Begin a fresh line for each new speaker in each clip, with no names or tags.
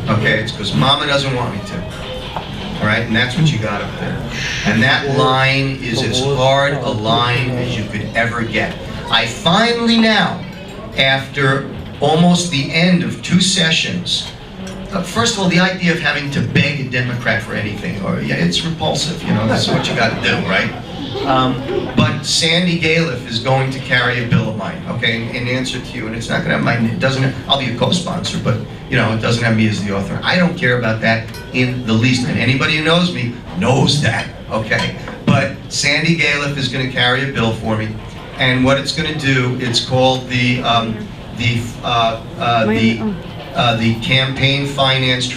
Okay, it's because Mama doesn't want me to. All right, and that's what you got up there. And that line is as hard a line as you could ever get. I finally now, after almost the end of 2 sessions, first of all, the idea of having to beg a Democrat for anything, or yeah, it's repulsive, you know, that's what you got to do, right? But Sandy Galiff is going to carry a bill of mine, okay, in answer to you, and it's not going to have my, it doesn't, I'll be a co-sponsor, but, you know, it doesn't have me as the author. I don't care about that in the least, and anybody who knows me knows that, okay? But Sandy Galiff is going to carry a bill for me, and what it's going to do, it's called the Campaign Finance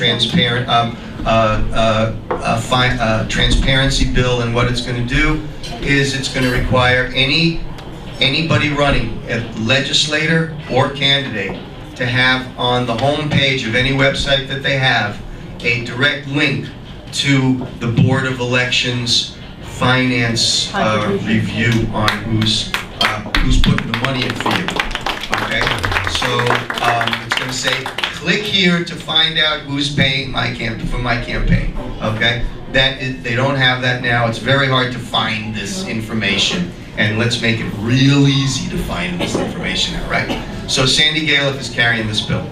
Transparency Bill, and what it's going to do is it's going to require anybody running, a legislator or candidate, to have on the home page of any website that they have a direct link to the Board of Elections finance review on who's putting the money in for you. Okay, so it's going to say, click here to find out who's paying for my campaign. Okay, they don't have that now. It's very hard to find this information, and let's make it real easy to find this information out, right? So Sandy Galiff is carrying this bill.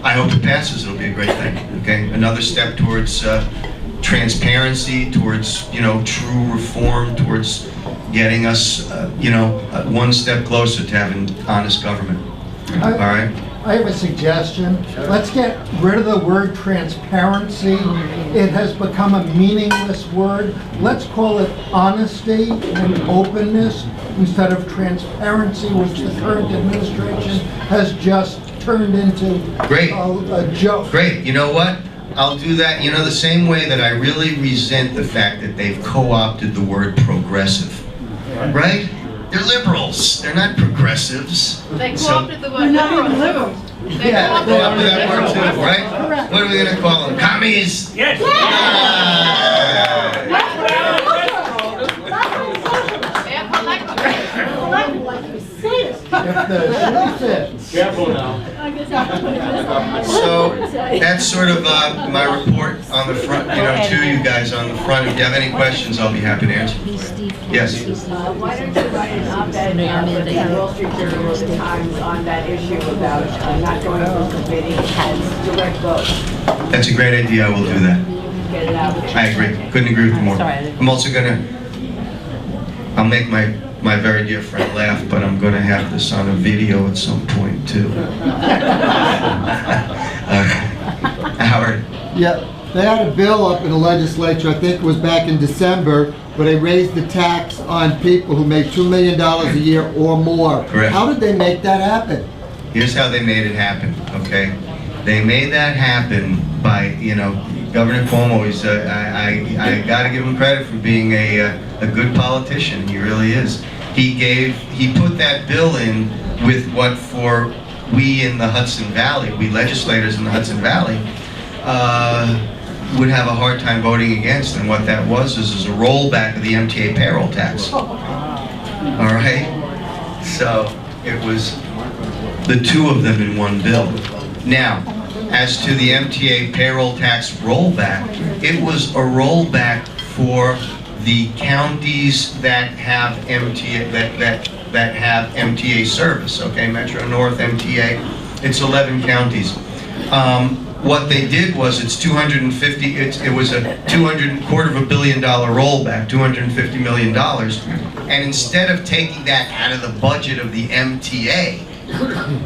I hope it passes. It'll be a great thing. Okay, another step towards transparency, towards, you know, true reform, towards getting us, you know, one step closer to having honest government. All right.
I have a suggestion. Let's get rid of the word transparency. It has become a meaningless word. Let's call it honesty and openness instead of transparency, which the current administration has just turned into a joke.
Great. You know what? I'll do that. You know, the same way that I really resent the fact that they've co-opted the word progressive. Right? They're liberals. They're not progressives.
They co-opted the word liberal. They
co-opted that word too, right? What are we going to call them? Commies?
Yes.
Careful
now.
So that's sort of my report on the front, you know, to you guys on the front. If you have any questions, I'll be happy to answer. Yes.
Why don't you write an op-ed for the Wall Street Journal or the Times on that issue about not going through committee and direct vote?
That's a great idea. I will do that.
Get it out.
I agree. Couldn't agree with you more. I'm also I'll make my very dear friend laugh, but I'm going to have this on a video at some point too. Howard.
Yeah, they had a bill up in the legislature, I think it was back in December, where they raised the tax on people who make $2 million a year or more.
Correct.
How did they make that happen?
Here's how they made it happen, okay? They made that happen by, you know, Governor Cuomo, I got to give him credit for being a good politician. He really is. He put that bill in with what for we in the Hudson Valley, we legislators in the Hudson Valley, would have a hard time voting against. And what that was is a rollback of the MTA payroll tax. All right? So it was the two of them in one bill. Now, as to the MTA payroll tax rollback, it was a rollback for the counties that have MTA that have MTA service. Okay, Metro North MTA. It's 11 counties. What they did was it's 250. It was a $250 million rollback, $250 million, and instead of taking that out of the budget of the MTA,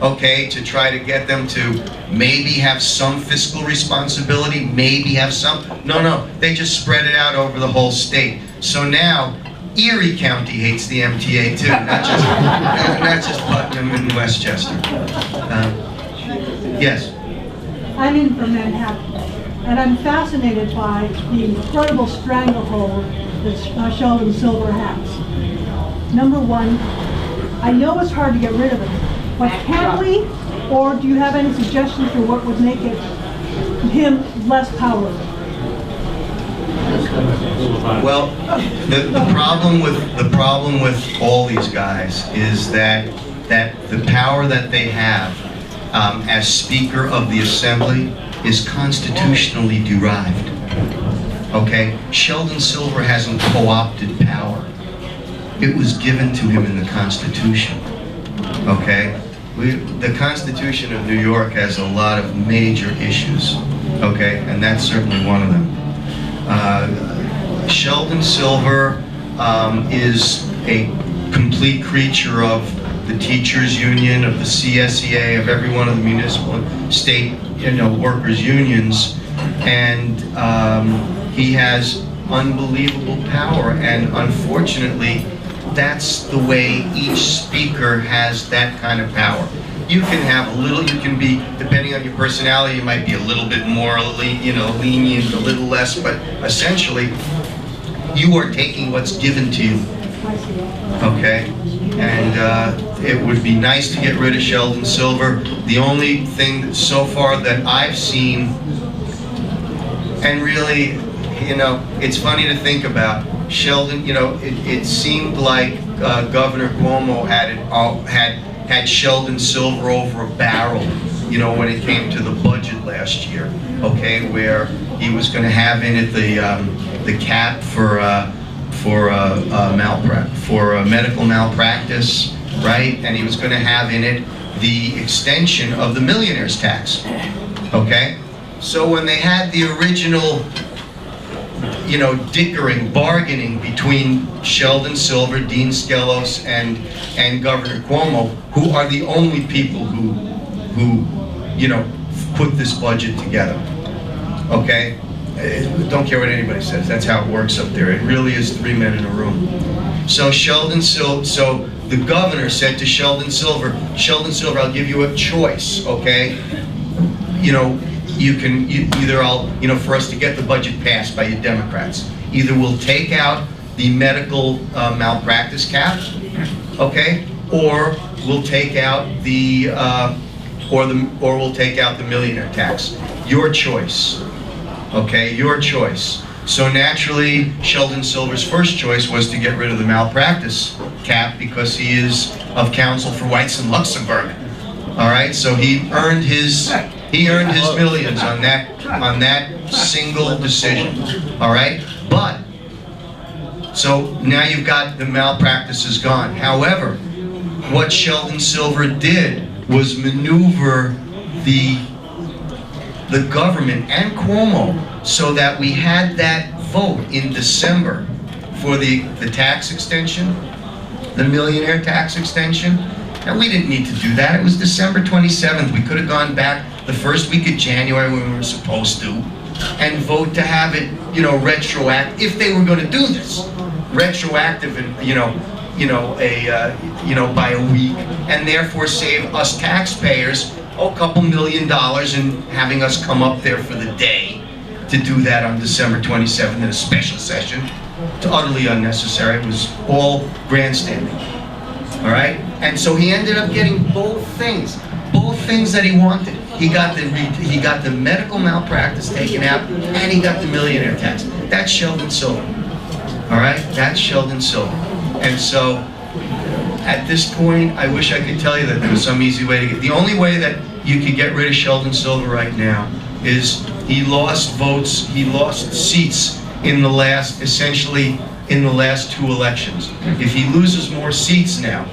okay, to try to get them to maybe have some fiscal responsibility, maybe have some. No, they just spread it out over the whole state. So now, Erie County hates the MTA too, not just Putnam and Westchester. Yes?
I'm in from Manhattan, and I'm fascinated by the incredible stranglehold that's shown in silver hats. Number one, I know it's hard to get rid of it, but can we, or do you have any suggestions for what would make him less powerful?
Well, the problem with all these guys is that the power that they have as Speaker of the Assembly is constitutionally derived. Okay? Sheldon Silver hasn't co-opted power. It was given to him in the Constitution. Okay? The Constitution of New York has a lot of major issues. Okay? And that's certainly one of them. Sheldon Silver is a complete creature of the teachers union, of the CSEA, of every one of the municipal and state, workers unions, and he has unbelievable power. And unfortunately, that's the way each speaker has that kind of power. You can have a little, you can be, depending on your personality, you might be a little bit more, lenient, a little less, but essentially, you are taking what's given to you. Okay? And it would be nice to get rid of Sheldon Silver. The only thing that so far that I've seen, and really, it's funny to think about, Sheldon, it seemed like Governor Cuomo had Sheldon Silver over a barrel, when it came to the budget last year, okay, where he was going to have in it the cap for medical malpractice, right? And he was going to have in it the extension of the millionaire's tax, okay? So when they had the original, dickering, bargaining between Sheldon Silver, Dean Skelos, and Governor Cuomo, who are the only people who put this budget together, okay? Don't care what anybody says. That's how it works up there. It really is 3 men in a room. So so the governor said to Sheldon Silver, I'll give you a choice, okay? For us to get the budget passed by you Democrats, either we'll take out the medical malpractice cap, okay, or we'll take out the millionaire tax. Your choice. Okay, your choice. So naturally, Sheldon Silver's first choice was to get rid of the malpractice cap because he is of counsel for Weiss and Luxembourg. All right, so he earned his millions on that single decision. All right, but so now you've got the malpractice is gone. However, what Sheldon Silver did was maneuver the government and Cuomo so that we had that vote in December for the tax extension, the millionaire tax extension. And we didn't need to do that. It was December 27th. We could have gone back the first week of January when we were supposed to and vote to have it, retroactive, if they were going to do this. Retroactive and, by a week, and therefore save us taxpayers a couple $1 million and having us come up there for the day to do that on December 27th in a special session. It's utterly unnecessary. It was all grandstanding. All right? And so he ended up getting both things that he wanted. He got the medical malpractice taken out, and he got the millionaire tax. That's Sheldon Silver. All right? That's Sheldon Silver. And so at this point, I wish I could tell you that there was some easy way to get. The only way that you could get rid of Sheldon Silver right now is he lost votes, he lost seats essentially in the last 2 elections. If he loses more seats now,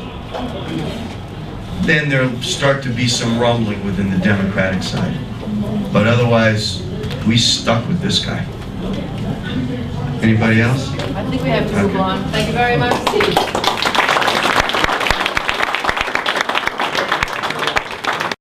then there'll start to be some rumbling within the Democratic side. But otherwise, we stuck with this guy. Anybody else?
I think we have to move on. Thank you very much, Steve.